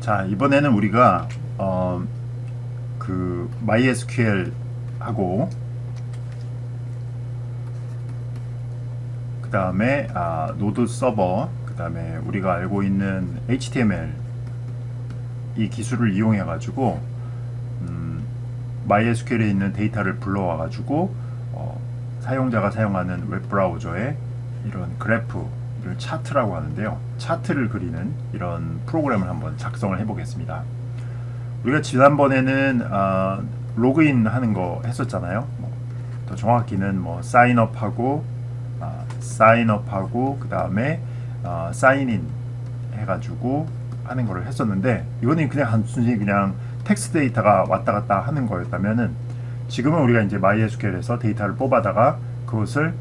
자, 이번에는 우리가 그 MySQL 하고 그 다음에 노드 서버, 그 다음에 우리가 알고 있는 HTML 이 기술을 이용해 가지고 MySQL에 있는 데이터를 불러와 가지고 사용자가 사용하는 웹브라우저에 이런 그래프, 이를 차트라고 하는데요. 차트를 그리는 이런 프로그램을 한번 작성을 해보겠습니다. 우리가 지난번에는 로그인 하는 거 했었잖아요. 더 정확히는 사인업하고 그 다음에 사인인 해가지고 하는 거를 했었는데, 이거는 그냥 단순히 그냥 텍스트 데이터가 왔다 갔다 하는 거였다면은, 지금은 우리가 이제 MySQL에서 데이터를 뽑아다가 그것을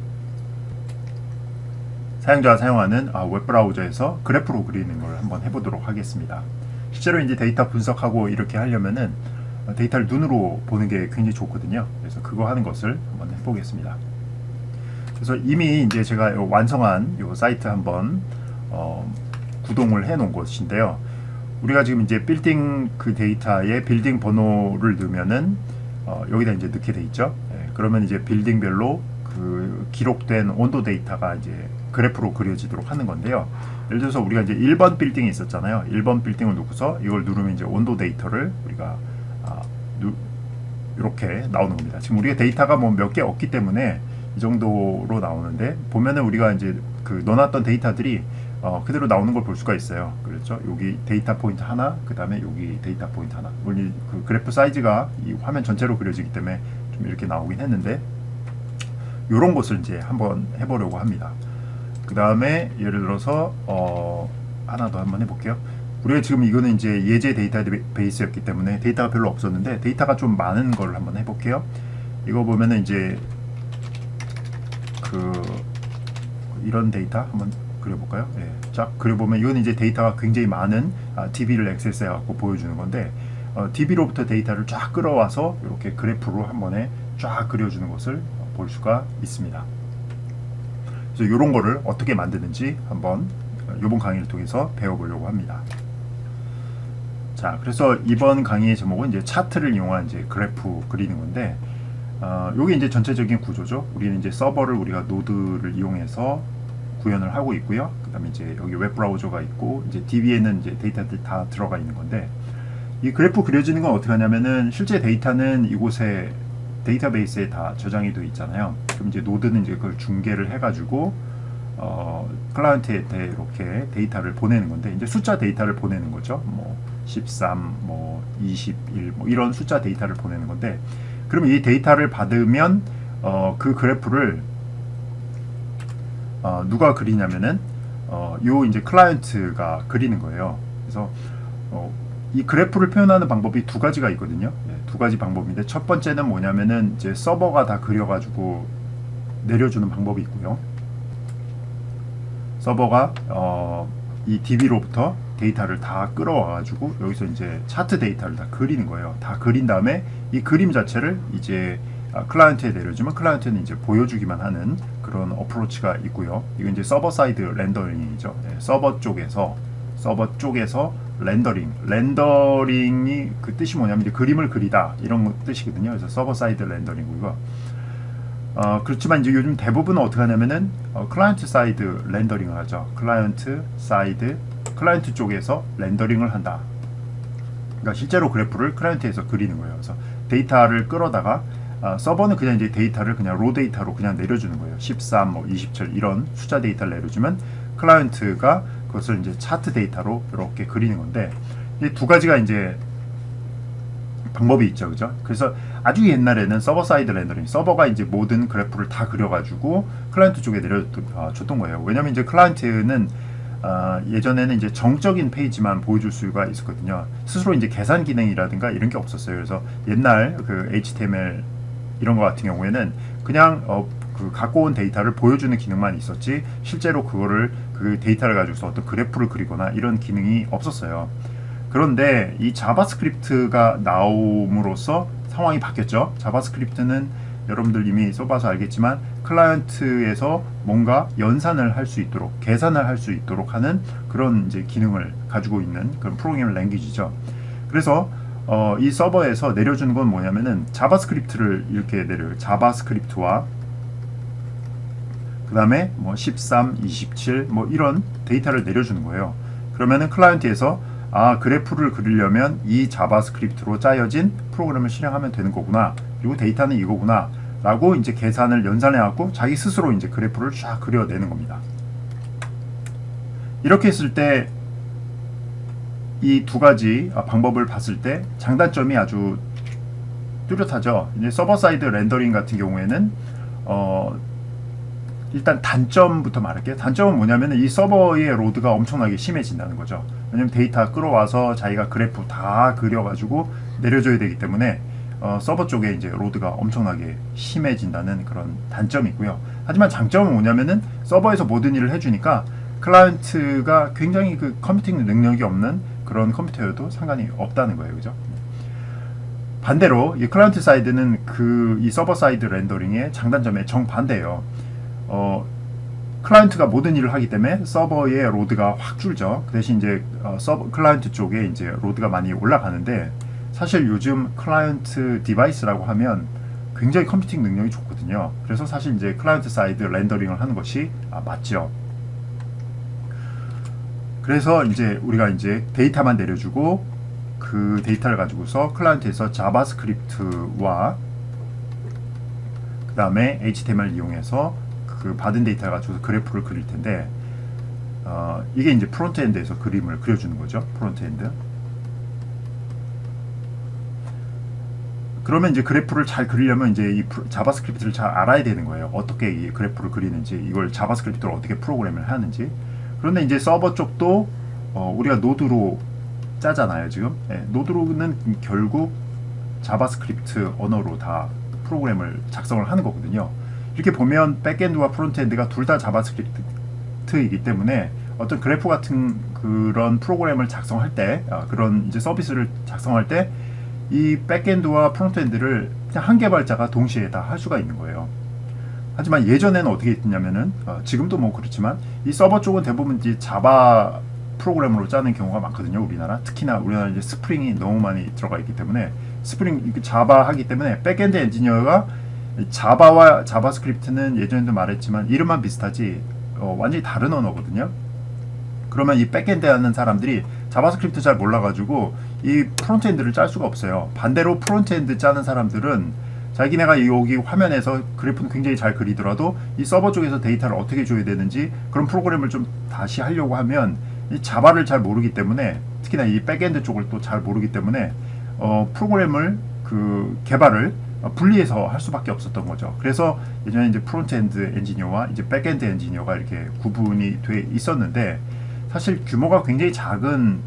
사용자가 사용하는 웹브라우저에서 그래프로 그리는 걸 한번 해보도록 하겠습니다. 실제로 이제 데이터 분석하고 이렇게 하려면은 데이터를 눈으로 보는 게 굉장히 좋거든요. 그래서 그거 하는 것을 한번 해보겠습니다. 그래서 이미 이제 제가 완성한 이 사이트 한번 구동을 해 놓은 것인데요. 우리가 지금 이제 빌딩 그 데이터에 빌딩 번호를 넣으면은 여기다 이제 넣게 돼 있죠. 그러면 이제 빌딩별로 그 기록된 온도 데이터가 이제 그래프로 그려지도록 하는 건데요. 예를 들어서 우리가 이제 1번 빌딩이 있었잖아요. 1번 빌딩을 놓고서 이걸 누르면 이제 온도 데이터를 우리가 이렇게 나오는 겁니다. 지금 우리가 데이터가 뭐 몇 개 없기 때문에 이 정도로 나오는데, 보면은 우리가 이제 그 넣어놨던 데이터들이 그대로 나오는 걸 볼 수가 있어요. 그렇죠? 여기 데이터 포인트 하나, 그 다음에 여기 데이터 포인트 하나. 물론 그 그래프 사이즈가 이 화면 전체로 그려지기 때문에 좀 이렇게 나오긴 했는데, 이런 것을 이제 한번 해보려고 합니다. 그 다음에 예를 들어서 하나 더 한번 해볼게요. 우리가 지금 이거는 이제 예제 데이터베이스였기 때문에 데이터가 별로 없었는데, 데이터가 좀 많은 걸 한번 해볼게요. 이거 보면은 이제 이런 데이터 한번 그려볼까요? 예. 쫙 그려보면 이건 이제 데이터가 굉장히 많은 DB를 액세스해 갖고 보여주는 건데, DB로부터 데이터를 쫙 끌어와서 이렇게 그래프로 한 번에 쫙 그려주는 것을 볼 수가 있습니다. 그래서 이런 거를 어떻게 만드는지 한번 이번 강의를 통해서 배워보려고 합니다. 자, 그래서 이번 강의의 제목은 이제 차트를 이용한 이제 그래프 그리는 건데, 요게 이제 전체적인 구조죠. 우리는 이제 서버를 우리가 노드를 이용해서 구현을 하고 있고요. 그 다음에 이제 여기 웹브라우저가 있고, 이제 DB에는 이제 데이터들이 다 들어가 있는 건데, 이 그래프 그려지는 건 어떻게 하냐면은, 실제 데이터는 이곳에 데이터베이스에 다 저장이 되어 있잖아요. 그럼 이제 노드는 이제 그걸 중계를 해가지고 클라이언트에 이렇게 데이터를 보내는 건데, 이제 숫자 데이터를 보내는 거죠. 뭐 13, 뭐 21, 뭐 이런 숫자 데이터를 보내는 건데, 그러면 이 데이터를 받으면 그 그래프를 누가 그리냐면은 요 이제 클라이언트가 그리는 거예요. 그래서 이 그래프를 표현하는 방법이 두 가지가 있거든요. 두 가지 방법인데, 첫 번째는 뭐냐면은 이제 서버가 다 그려가지고 내려주는 방법이 있고요. 서버가 이 DB로부터 데이터를 다 끌어와가지고 여기서 이제 차트 데이터를 다 그리는 거예요. 다 그린 다음에 이 그림 자체를 이제 클라이언트에 내려주면 클라이언트는 이제 보여주기만 하는 그런 어프로치가 있고요. 이건 이제 서버 사이드 렌더링이죠. 서버 쪽에서 렌더링이 그 뜻이 뭐냐면 이제 그림을 그리다 이런 뜻이거든요. 그래서 서버 사이드 렌더링이고요. 그렇지만 이제 요즘 대부분은 어떻게 하냐면은 클라이언트 사이드 렌더링을 하죠. 클라이언트 쪽에서 렌더링을 한다. 그러니까 실제로 그래프를 클라이언트에서 그리는 거예요. 그래서 데이터를 끌어다가 서버는 그냥 이제 데이터를 그냥 로 데이터로 그냥 내려주는 거예요. 13, 뭐 27 이런 숫자 데이터를 내려주면 클라이언트가 그것을 이제 차트 데이터로 이렇게 그리는 건데, 이 두 가지가 이제 방법이 있죠, 그죠? 그래서 아주 옛날에는 서버 사이드 렌더링, 서버가 이제 모든 그래프를 다 그려가지고 클라이언트 쪽에 내려줬던 거예요. 왜냐면 이제 클라이언트는 예전에는 이제 정적인 페이지만 보여줄 수가 있었거든요. 스스로 이제 계산 기능이라든가 이런 게 없었어요. 그래서 옛날 그 HTML 이런 거 같은 경우에는 그냥 그 갖고 온 데이터를 보여주는 기능만 있었지, 실제로 그거를 그 데이터를 가지고서 어떤 그래프를 그리거나 이런 기능이 없었어요. 그런데 이 자바스크립트가 나옴으로써 상황이 바뀌었죠. 자바스크립트는 여러분들 이미 써봐서 알겠지만 클라이언트에서 뭔가 연산을 할 수 있도록, 계산을 할 수 있도록 하는 그런 이제 기능을 가지고 있는 그런 프로그래밍 랭귀지죠. 그래서 이 서버에서 내려주는 건 뭐냐면은 자바스크립트를 이렇게 내려요. 자바스크립트와 그 다음에 뭐 13, 27 뭐 이런 데이터를 내려주는 거예요. 그러면은 클라이언트에서 그래프를 그리려면 이 자바스크립트로 짜여진 프로그램을 실행하면 되는 거구나. 그리고 데이터는 이거구나. 라고 이제 계산을 연산해 갖고 자기 스스로 이제 그래프를 쫙 그려내는 겁니다. 이렇게 했을 때 이 두 가지 방법을 봤을 때 장단점이 아주 뚜렷하죠. 이제 서버 사이드 렌더링 같은 경우에는 일단 단점부터 말할게요. 단점은 뭐냐면 이 서버의 로드가 엄청나게 심해진다는 거죠. 왜냐면 데이터 끌어와서 자기가 그래프 다 그려가지고 내려줘야 되기 때문에 서버 쪽에 이제 로드가 엄청나게 심해진다는 그런 단점이 있고요. 하지만 장점은 뭐냐면은 서버에서 모든 일을 해주니까 클라이언트가 굉장히 그 컴퓨팅 능력이 없는 그런 컴퓨터여도 상관이 없다는 거예요. 그죠? 반대로 이 클라이언트 사이드는 이 서버 사이드 렌더링의 장단점의 정반대예요. 클라이언트가 모든 일을 하기 때문에 서버의 로드가 확 줄죠. 그 대신 이제 클라이언트 쪽에 이제 로드가 많이 올라가는데 사실 요즘 클라이언트 디바이스라고 하면 굉장히 컴퓨팅 능력이 좋거든요. 그래서 사실 이제 클라이언트 사이드 렌더링을 하는 것이 맞죠. 그래서 이제 우리가 이제 데이터만 내려주고 그 데이터를 가지고서 클라이언트에서 자바스크립트와 그 다음에 HTML을 이용해서 그 받은 데이터를 가지고서 그래프를 그릴 텐데 이게 이제 프론트엔드에서 그림을 그려주는 거죠. 프론트엔드. 그러면 이제 그래프를 잘 그리려면 이제 이 자바스크립트를 잘 알아야 되는 거예요. 어떻게 이 그래프를 그리는지, 이걸 자바스크립트로 어떻게 프로그램을 하는지. 그런데 이제 서버 쪽도 우리가 노드로 짜잖아요, 지금. 노드로는 결국 자바스크립트 언어로 다 프로그램을 작성을 하는 거거든요. 이렇게 보면 백엔드와 프론트엔드가 둘 다 자바스크립트이기 때문에 어떤 그래프 같은 그런 프로그램을 작성할 때, 그런 이제 서비스를 작성할 때 이 백엔드와 프론트엔드를 그냥 한 개발자가 동시에 다 할 수가 있는 거예요. 하지만 예전에는 어떻게 했냐면은 지금도 뭐 그렇지만 이 서버 쪽은 대부분 이제 자바 프로그램으로 짜는 경우가 많거든요. 우리나라 특히나 우리나라 이제 스프링이 너무 많이 들어가 있기 때문에 스프링 자바 하기 때문에 백엔드 엔지니어가 자바와 자바스크립트는 예전에도 말했지만 이름만 비슷하지 완전히 다른 언어거든요. 그러면 이 백엔드 하는 사람들이 자바스크립트 잘 몰라가지고 이 프론트엔드를 짤 수가 없어요. 반대로 프론트엔드 짜는 사람들은 자기네가 여기 화면에서 그래프는 굉장히 잘 그리더라도 이 서버 쪽에서 데이터를 어떻게 줘야 되는지 그런 프로그램을 좀 다시 하려고 하면 이 자바를 잘 모르기 때문에 특히나 이 백엔드 쪽을 또 잘 모르기 때문에 프로그램을 그 개발을 분리해서 할 수밖에 없었던 거죠. 그래서 예전에 이제 프론트엔드 엔지니어와 이제 백엔드 엔지니어가 이렇게 구분이 돼 있었는데 사실 규모가 굉장히 작은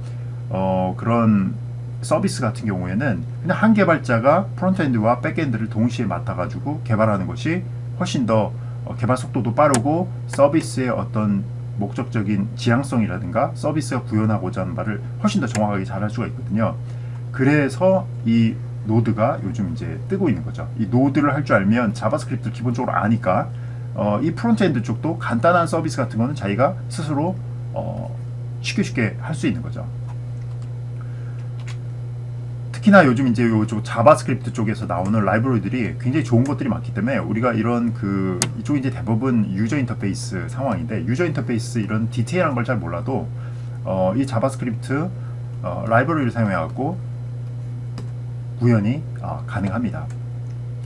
그런 서비스 같은 경우에는 그냥 한 개발자가 프론트엔드와 백엔드를 동시에 맡아가지고 개발하는 것이 훨씬 더 개발 속도도 빠르고 서비스의 어떤 목적적인 지향성이라든가 서비스가 구현하고자 하는 바를 훨씬 더 정확하게 잘할 수가 있거든요. 그래서 이 노드가 요즘 이제 뜨고 있는 거죠. 이 노드를 할 줄 알면 자바스크립트를 기본적으로 아니까 이 프론트엔드 쪽도 간단한 서비스 같은 거는 자기가 스스로 쉽게 할 수 있는 거죠. 특히나 요즘 이제 요쪽 자바스크립트 쪽에서 나오는 라이브러리들이 굉장히 좋은 것들이 많기 때문에 우리가 이런 이쪽 이제 대부분 유저 인터페이스 상황인데 유저 인터페이스 이런 디테일한 걸 잘 몰라도 이 자바스크립트 라이브러리를 사용해 갖고 구현이 가능합니다.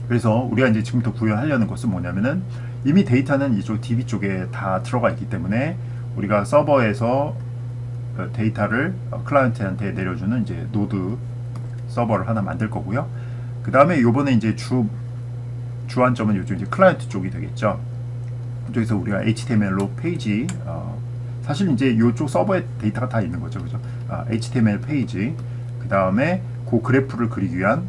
그래서 우리가 이제 지금부터 구현하려는 것은 뭐냐면은 이미 데이터는 이쪽 DB 쪽에 다 들어가 있기 때문에 우리가 서버에서 데이터를 클라이언트한테 내려주는 이제 노드 서버를 하나 만들 거고요. 그 다음에 요번에 이제 주안점은 요즘 이제 클라이언트 쪽이 되겠죠. 이쪽에서 우리가 HTML로 페이지, 사실 이제 요쪽 서버에 데이터가 다 있는 거죠. 그죠? HTML 페이지, 그 다음에 그 그래프를 그리기 위한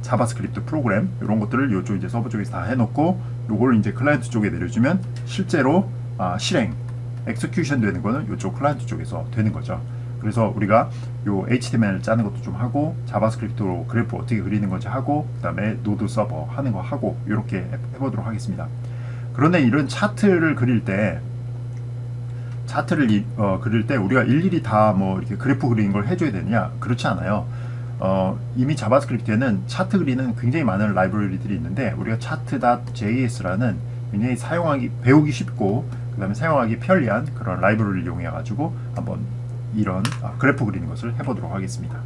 자바스크립트 프로그램, 이런 것들을 요쪽 이제 서버 쪽에서 다 해놓고 요걸 이제 클라이언트 쪽에 내려주면 실제로 실행, 엑스큐션 되는 거는 요쪽 클라이언트 쪽에서 되는 거죠. 그래서 우리가 요 HTML 짜는 것도 좀 하고 자바스크립트로 그래프 어떻게 그리는 건지 하고 그 다음에 노드 서버 하는 거 하고 이렇게 해보도록 하겠습니다. 그런데 이런 차트를 그릴 때 우리가 일일이 다 뭐 이렇게 그래프 그리는 걸 해줘야 되느냐? 그렇지 않아요. 이미 자바스크립트에는 차트 그리는 굉장히 많은 라이브러리들이 있는데 우리가 차트.js라는 굉장히 배우기 쉽고 그 다음에 사용하기 편리한 그런 라이브러리를 이용해 가지고 한번 이런 그래프 그리는 것을 해보도록 하겠습니다.